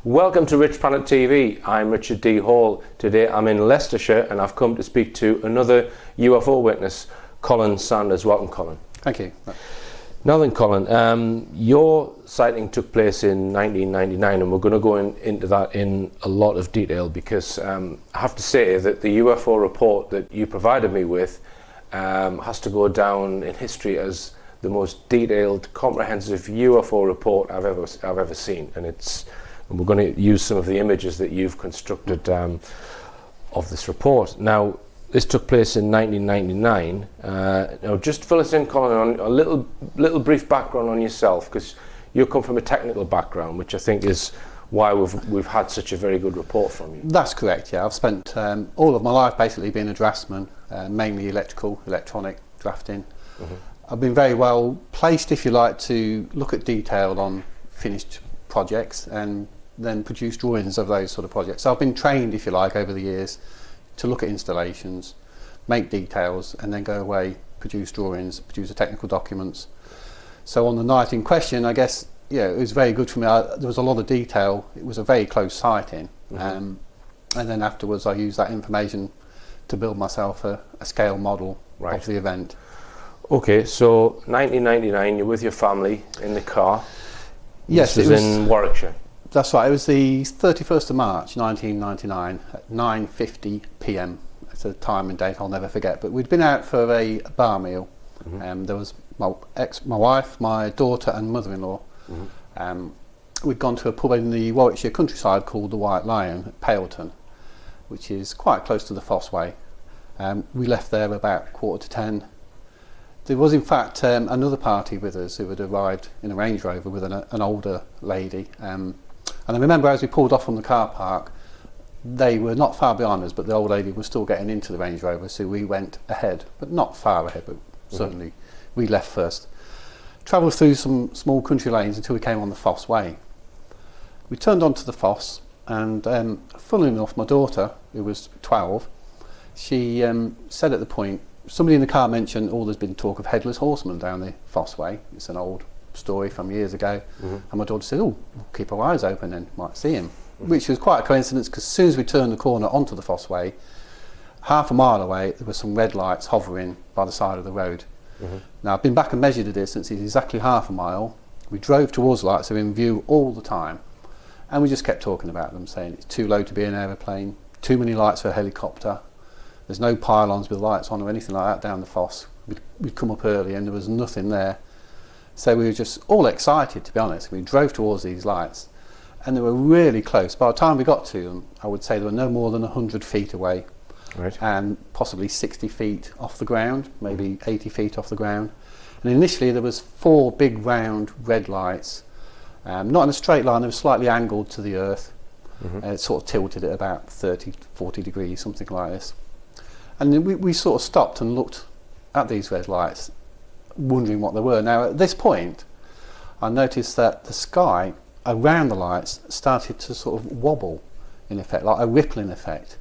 Welcome to Rich Planet TV. I'm Richard D. Hall. Today I'm in Leicestershire and I've come to speak to another UFO witness, Colin Sanders. Welcome, Colin. Thank you. Now then, Colin, your sighting took place in 1999 and we're going to go into that in a lot of detail because I have to say that the UFO report that you provided me with has to go down in history as the most detailed, comprehensive UFO report I've ever seen, and we're going to use some of the images that you've constructed of this report. Now, this took place in 1999. Now, just fill us in, Colin, on a little brief background on yourself, because you come from a technical background, which I think is why we've had such a very good report from you. That's correct. Yeah, I've spent all of my life basically being a draftsman, mainly electronic drafting. Mm-hmm. I've been very well placed, if you like, to look at detail on finished projects and then produce drawings of those sort of projects. So I've been trained, if you like, over the years to look at installations, make details, and then go away, produce drawings, produce the technical documents. So on the night in question, I guess, yeah, it was very good for me. There was a lot of detail. It was a very close sighting. Mm-hmm. And then afterwards I used that information to build myself a scale model of the event. Okay, so 1999, you're with your family in the car. Yes, this was in Warwickshire. That's right. It was the 31st of March 1999 at 9:50 p.m. It's a time and date I'll never forget. But we'd been out for a bar meal. Mm-hmm. There was my wife, my daughter and mother-in-law. Mm-hmm. We'd gone to a pub in the Warwickshire countryside called the White Lion at Paleton, which is quite close to the Fosse Way. We left there about 9:45. There was in fact another party with us who had arrived in a Range Rover with an older lady. And I remember as we pulled off from the car park, they were not far behind us, but the old lady was still getting into the Range Rover, so we went ahead, but not far ahead, but certainly we left first. Travelled through some small country lanes until we came on the Fosse Way. We turned onto the Fosse, and funnily enough, my daughter, who was 12, she said at the point, somebody in the car mentioned, there's been talk of headless horsemen down the Fosse Way. It's an old story from years ago. Mm-hmm. And my daughter said, we'll keep our eyes open and might see him. Mm-hmm. Which was quite a coincidence, because as soon as we turned the corner onto the Fosse Way, half a mile away, there were some red lights hovering by the side of the road. Mm-hmm. Now, I've been back and measured the distance. It's exactly half a mile. We drove towards the lights, so in view all the time. And we just kept talking about them, saying it's too low to be an aeroplane, too many lights for a helicopter. There's no pylons with lights on or anything like that down the Fosse. We'd come up early and there was nothing there. So we were just all excited, to be honest. We drove towards these lights and they were really close. By the time we got to them, I would say they were no more than 100 feet away. Right. And possibly 60 feet off the ground, maybe 80 feet off the ground. And initially there was 4 big round red lights, not in a straight line, they were slightly angled to the earth. Mm-hmm. It sort of tilted at about 30, 40 degrees, something like this. And then we sort of stopped and looked at these red lights, wondering what they were. Now, at this point, I noticed that the sky around the lights started to sort of wobble, in effect, like a rippling effect,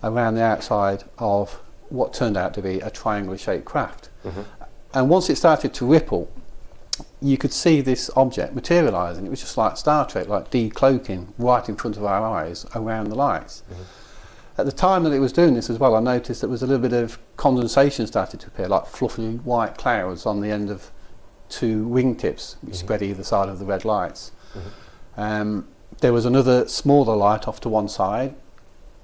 around the outside of what turned out to be a triangular-shaped craft. Mm-hmm. And once it started to ripple, you could see this object materialising. It was just like Star Trek, like decloaking right in front of our eyes around the lights. Mm-hmm. At the time that it was doing this as well, I noticed there was a little bit of condensation started to appear, like fluffy white clouds on the end of 2 wingtips, which spread either side of the red lights. Mm-hmm. There was another smaller light off to one side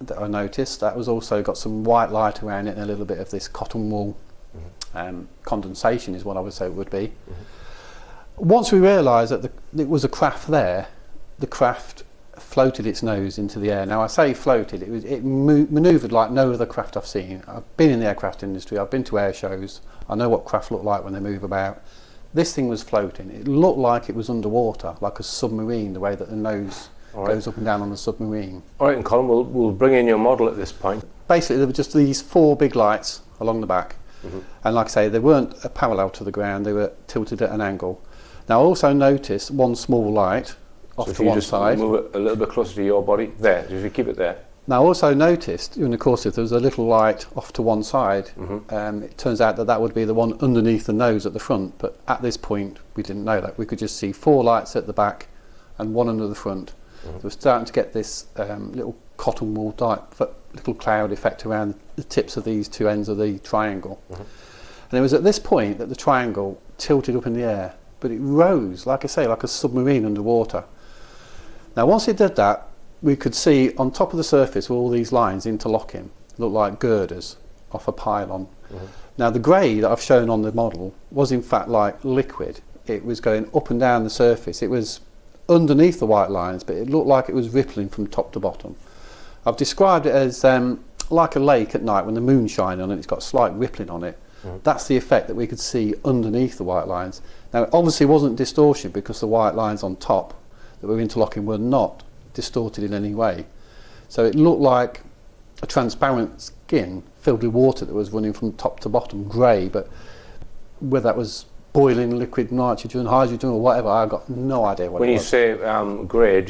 that I noticed. That was also got some white light around it and a little bit of this cotton wool condensation is what I would say it would be. Mm-hmm. Once we realised that it was a craft there, the craft floated its nose into the air. Now I say floated, it manoeuvred like no other craft I've seen. I've been in the aircraft industry, I've been to air shows, I know what craft look like when they move about. This thing was floating. It looked like it was underwater, like a submarine, the way that the nose goes up and down on the submarine. Alright, and Colin, we'll bring in your model at this point. Basically there were just these 4 big lights along the back. Mm-hmm. And like I say, they weren't parallel to the ground, they were tilted at an angle. Now I also noticed one small light off to one side. Move it a little bit closer to your body, there, if you keep it there. Now I also noticed during the course there was a little light off to one side. Mm-hmm. It turns out that would be the one underneath the nose at the front, but at this point we didn't know that. We could just see 4 lights at the back and one under the front. So we're starting to get this little cotton wool type little cloud effect around the tips of these two ends of the triangle. And it was at this point that the triangle tilted up in the air, but it rose, like I say, like a submarine underwater. Now once it did that, we could see on top of the surface all these lines interlocking, look like girders off a pylon. Now the grey that I've shown on the model was in fact like liquid. It was going up and down the surface. It was underneath the white lines, but it looked like it was rippling from top to bottom. I've described it as like a lake at night when the moon's shining on it, it's got slight rippling on it. That's the effect that we could see underneath the white lines. Now it obviously wasn't distortion because the white lines on top that were interlocking were not distorted in any way. So it looked like a transparent skin filled with water that was running from top to bottom, grey, but whether that was boiling liquid nitrogen, hydrogen or whatever, I've got no idea what it was. When you say grey,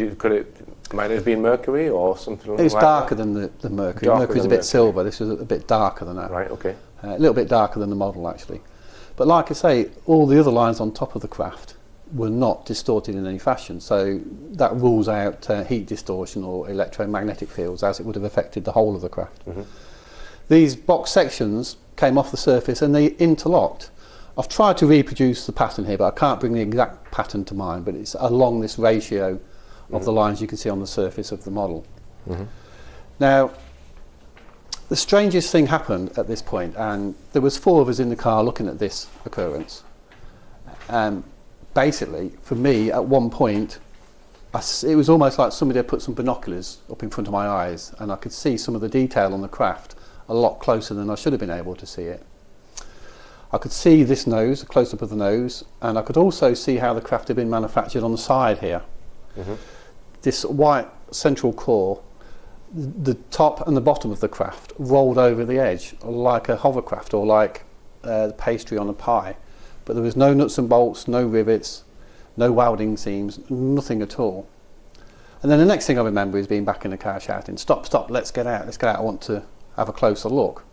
might it have been mercury or something like that? It was darker than the mercury. Mercury's a bit silver, this was a bit darker than that. Right, okay. A little bit darker than the model actually. But like I say, all the other lines on top of the craft were not distorted in any fashion, so that rules out heat distortion or electromagnetic fields as it would have affected the whole of the craft. These box sections came off the surface and they interlocked. I've tried to reproduce the pattern here, but I can't bring the exact pattern to mind, but it's along this ratio of the lines you can see on the surface of the model. Now the strangest thing happened at this point, and there was 4 of us in the car looking at this occurrence. Basically, for me, at one point, it was almost like somebody had put some binoculars up in front of my eyes, and I could see some of the detail on the craft a lot closer than I should have been able to see it. I could see this nose, a close-up of the nose, and I could also see how the craft had been manufactured on the side here. This white central core, the top and the bottom of the craft rolled over the edge like a hovercraft or like the pastry on a pie, but there was no nuts and bolts, no rivets, no welding seams, nothing at all. And then the next thing I remember is being back in the car shouting, "Stop, stop, let's get out, I want to have a closer look."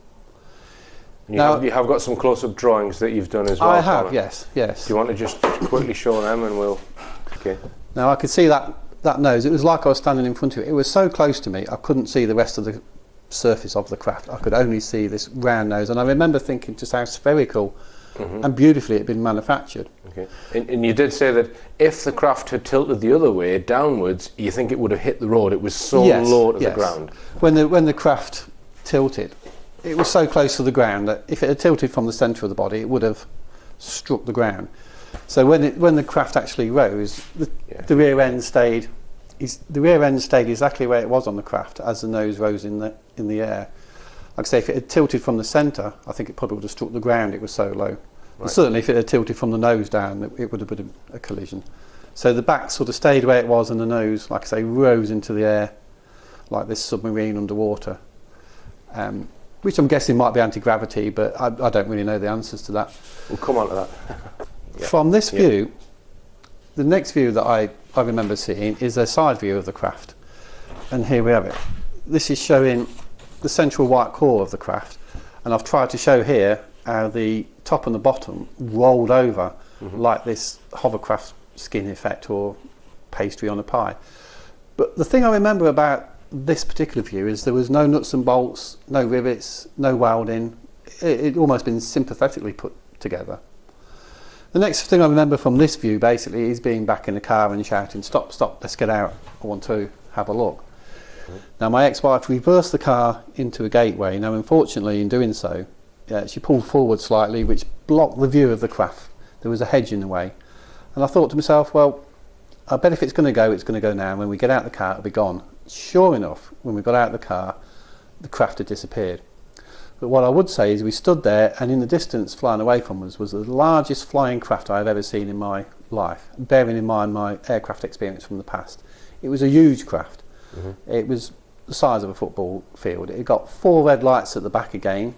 You have got some close-up drawings that you've done as well. I have, Colin. yes. Do you want to just quickly show them and we'll... Okay. Now I could see that nose, it was like I was standing in front of it. It was so close to me I couldn't see the rest of the surface of the craft. I could only see this round nose, and I remember thinking just how spherical and beautifully it had been manufactured. Okay. And you did say that if the craft had tilted the other way, downwards, you think it would have hit the road. It was so low to the ground. When the craft tilted, it was so close to the ground that if it had tilted from the centre of the body, it would have struck the ground. So when the craft actually rose, the rear end stayed exactly where it was on the craft as the nose rose in the air. Like I say, if it had tilted from the centre, I think it probably would have struck the ground. It was so low. And certainly, if it had tilted from the nose down, it would have been a collision. So the back sort of stayed where it was, and the nose, like I say, rose into the air like this submarine underwater. Which I'm guessing might be anti-gravity, but I don't really know the answers to that. We'll come on to that. From this view, the next view that I remember seeing is a side view of the craft. And here we have it. This is showing the central white core of the craft, and I've tried to show here how the top and the bottom rolled over like this hovercraft skin effect or pastry on a pie. But the thing I remember about this particular view is there was no nuts and bolts, no rivets, no welding. It almost been sympathetically put together. The next thing I remember from this view basically is being back in the car and shouting, "Stop, stop, let's get out, I want to have a look." Now my ex-wife reversed the car into a gateway. Now unfortunately in doing so, she pulled forward slightly, which blocked the view of the craft. There was a hedge in the way. And I thought to myself, well, I bet if it's going to go now. When we get out the car, it'll be gone. Sure enough, when we got out of the car, the craft had disappeared. But what I would say is we stood there, and in the distance flying away from us was the largest flying craft I've ever seen in my life, bearing in mind my aircraft experience from the past. It was a huge craft. It was the size of a football field. It got 4 red lights at the back again,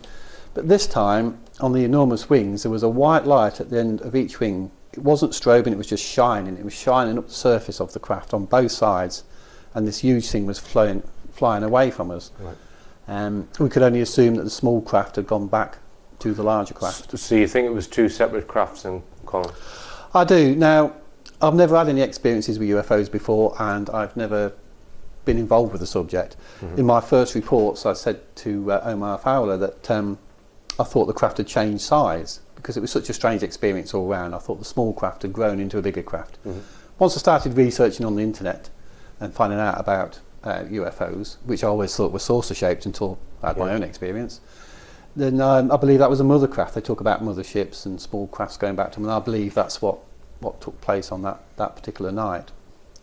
but this time on the enormous wings there was a white light at the end of each wing. It wasn't strobing, it was just shining. It was shining up the surface of the craft on both sides, and this huge thing was flying away from us. We could only assume that the small craft had gone back to the larger craft. So you think it was 2 separate crafts then, Colin? I do. Now, I've never had any experiences with UFOs before, and I've never been involved with the subject. In my first reports, I said to Omar Fowler that I thought the craft had changed size because it was such a strange experience all round. I thought the small craft had grown into a bigger craft. Once I started researching on the internet and finding out about UFOs, which I always thought were saucer-shaped until I had my own experience, then I believe that was a mother craft. They talk about motherships and small crafts going back to them, and I believe that's what took place on that particular night.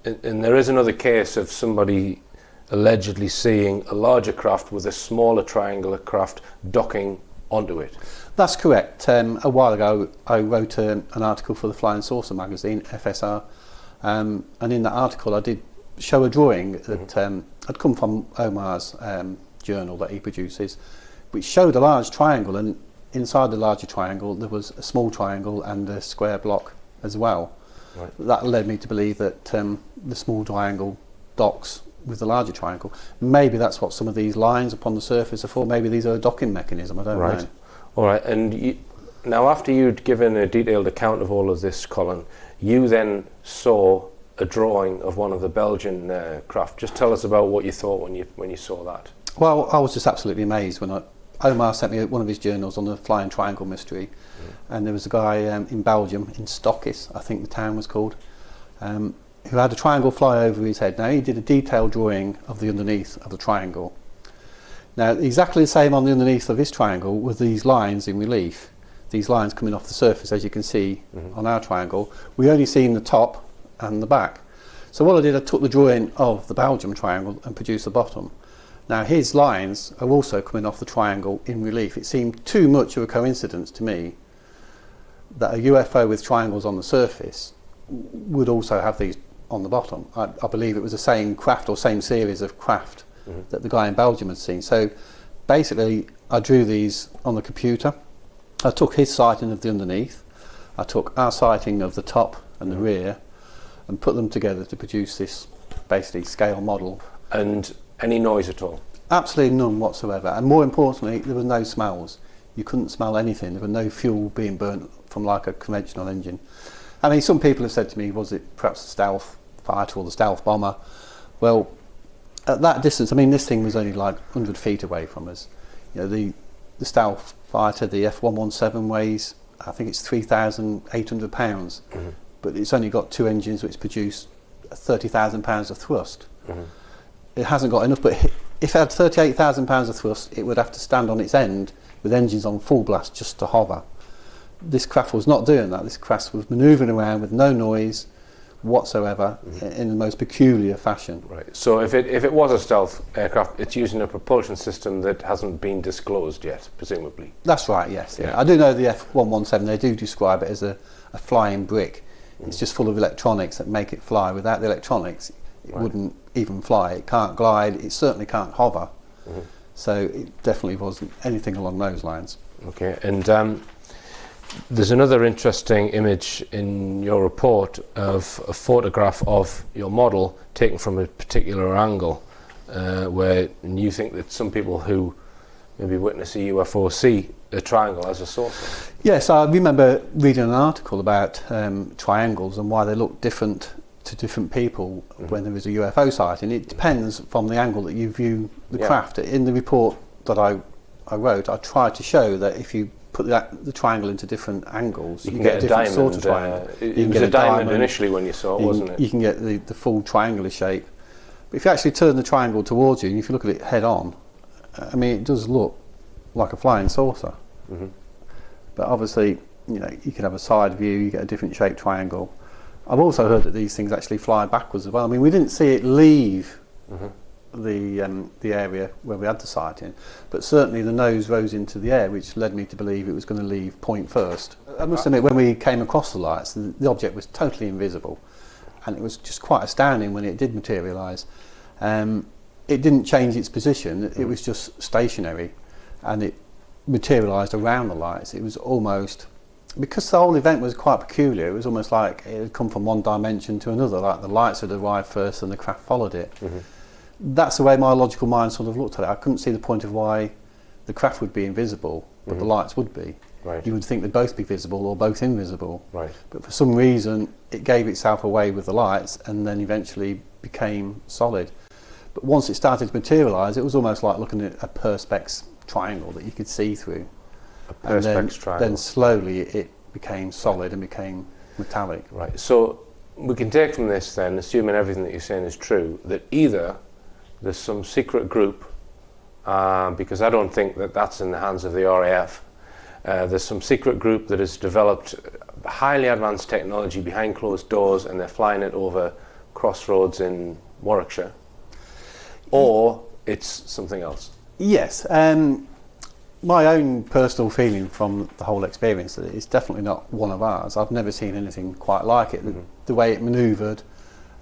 And there is another case of somebody allegedly seeing a larger craft with a smaller triangular craft docking onto it. That's correct. A while ago I wrote an article for the Flying Saucer magazine, FSR, and in that article I did show a drawing that had come from Omar's journal that he produces, which showed a large triangle, and inside the larger triangle there was a small triangle and a square block as well. Right. That led me to believe that the small triangle docks with the larger triangle. Maybe that's what some of these lines upon the surface are for. Maybe these are a docking mechanism, I don't know. All right, and now after you'd given a detailed account of all of this, Colin, you then saw a drawing of one of the Belgian craft. Just tell us about what you thought when you saw that. Well, I was just absolutely amazed when Omar sent me one of his journals on the Flying Triangle mystery, and there was a guy in Belgium, in Stockis, I think the town was called, who had a triangle fly over his head. Now, he did a detailed drawing of the underneath of the triangle. Now, exactly the same on the underneath of his triangle were these lines in relief, these lines coming off the surface, as you can see on our triangle. We only seen the top and the back. So what I did, I took the drawing of the Belgium triangle and produced the bottom. Now, his lines are also coming off the triangle in relief. It seemed too much of a coincidence to me that a UFO with triangles on the surface would also have these on the bottom. I believe it was the same craft or same series of craft that the guy in Belgium had seen. So basically I drew these on the computer. I took his sighting of the underneath, I took our sighting of the top and the rear, and put them together to produce this basically scale model. And any noise at all? Absolutely none whatsoever, and more importantly there were no smells. You couldn't smell anything. There was no fuel being burnt from like a conventional engine. I mean, some people have said to me, was it perhaps a stealth fighter or the stealth bomber? Well, at that distance, I mean, this thing was only like 100 feet away from us. You know, the stealth fighter, the F-117, weighs, I think it's 3,800 pounds, but it's only got two engines which produce 30,000 pounds of thrust. It hasn't got enough, but if it had 38,000 pounds of thrust, it would have to stand on its end with engines on full blast just to hover. This craft was not doing that. This craft was manoeuvring around with no noise whatsoever in the most peculiar fashion. Right. So if it was a stealth aircraft, it's using a propulsion system that hasn't been disclosed yet, presumably. That's right. Yes. Yeah. I do know the F-117. They do describe it as a flying brick. It's just full of electronics that make it fly. Without the electronics, it wouldn't even fly. It can't glide. It certainly can't hover. So it definitely wasn't anything along those lines. Okay. And there's another interesting image in your report of a photograph of your model taken from a particular angle, where you think that some people who maybe witness a UFO see a triangle as a saucer. Yes, I remember reading an article about triangles and why they look different to different people when there is a UFO sighting. It depends from the angle that you view the craft. In the report that I wrote, I tried to show that if you put the triangle into different angles, you can get a different sort of triangle. It was a diamond initially when you saw it, wasn't it? You can get the full triangular shape. But if you actually turn the triangle towards you, and if you look at it head on, I mean, it does look like a flying saucer. But obviously, you know, you can have a side view, you get a different shaped triangle. I've also heard that these things actually fly backwards as well. I mean, we didn't see it leave the area where we had the sighting, but certainly the nose rose into the air, which led me to believe it was going to leave point first. I must admit, when we came across the lights, the object was totally invisible, and it was just quite astounding when it did materialise. It didn't change its position, it was just stationary, and it materialised around the lights. It was almost, because the whole event was quite peculiar, it was almost like it had come from one dimension to another, like the lights had arrived first and the craft followed it. That's the way my logical mind sort of looked at it. I couldn't see the point of why the craft would be invisible, but the lights would be. Right. You would think they'd both be visible or both invisible. Right. But for some reason, it gave itself away with the lights and then eventually became solid. But once it started to materialise, it was almost like looking at a perspex triangle that you could see through. A perspex triangle. Then slowly it became solid and became metallic. Right. So we can take from this then, assuming everything that you're saying is true, that either there's some secret group, because I don't think that that's in the hands of the RAF. There's some secret group that has developed highly advanced technology behind closed doors, and they're flying it over crossroads in Warwickshire. Or it's something else. Yes. My own personal feeling from the whole experience that it's definitely not one of ours. I've never seen anything quite like it. The way it manoeuvred,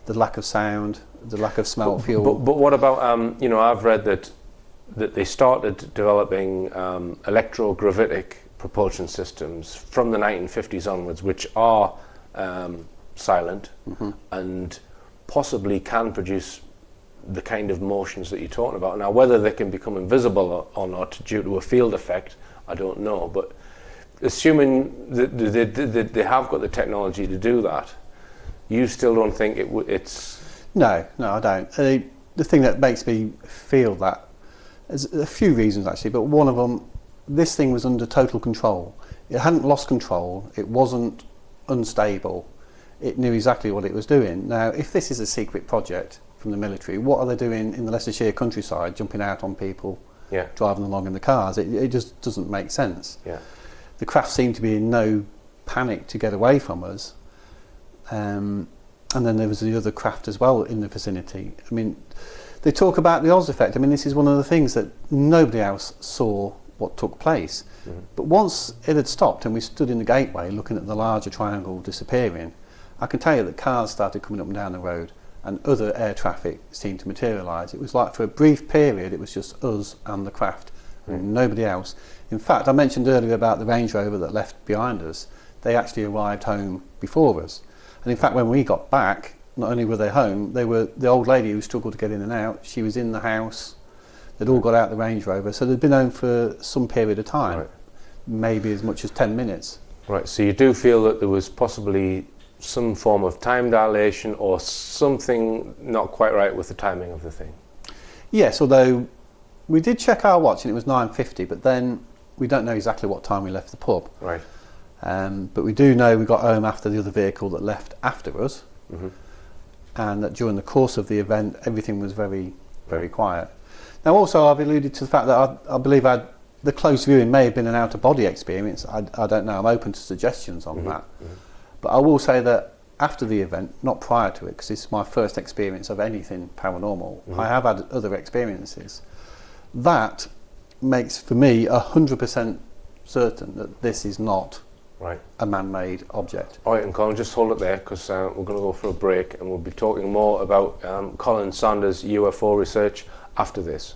the lack of sound, the lack of smell, fuel. But what about, I've read that they started developing electrogravitic propulsion systems from the 1950s onwards, which are silent and possibly can produce the kind of motions that you're talking about. Now, whether they can become invisible or not due to a field effect, I don't know. But assuming that they have got the technology to do that, you still don't think it's... No, I don't. The thing that makes me feel that, there's a few reasons actually, but one of them, this thing was under total control. It hadn't lost control, it wasn't unstable, it knew exactly what it was doing. Now, if this is a secret project from the military, what are they doing in the Leicestershire countryside, jumping out on people, driving along in the cars? It just doesn't make sense. Yeah. The craft seemed to be in no panic to get away from us. And then there was the other craft as well in the vicinity. I mean, they talk about the Oz effect. I mean, this is one of the things that nobody else saw what took place. But once it had stopped and we stood in the gateway looking at the larger triangle disappearing, I can tell you that cars started coming up and down the road and other air traffic seemed to materialise. It was like for a brief period it was just us and the craft and nobody else. In fact, I mentioned earlier about the Range Rover that left behind us. They actually arrived home before us. And in fact, when we got back, not only were they home, they were the old lady who struggled to get in and out. She was in the house. They'd all got out the Range Rover, so they'd been home for some period of time, maybe as much as 10 minutes. Right, so you do feel that there was possibly some form of time dilation or something not quite right with the timing of the thing? Yes, although we did check our watch and it was 9:50, but then we don't know exactly what time we left the pub. Right. But we do know we got home after the other vehicle that left after us, and that during the course of the event everything was very, very quiet. Now also I've alluded to the fact that I believe the close viewing may have been an out-of-body experience. I don't know, I'm open to suggestions on that. But I will say that after the event, not prior to it, because it's my first experience of anything paranormal, I have had other experiences. That makes for me 100% certain that this is not a man-made object. All right, and Colin, just hold it there, because we're going to go for a break and we'll be talking more about Colin Sanders' UFO research after this.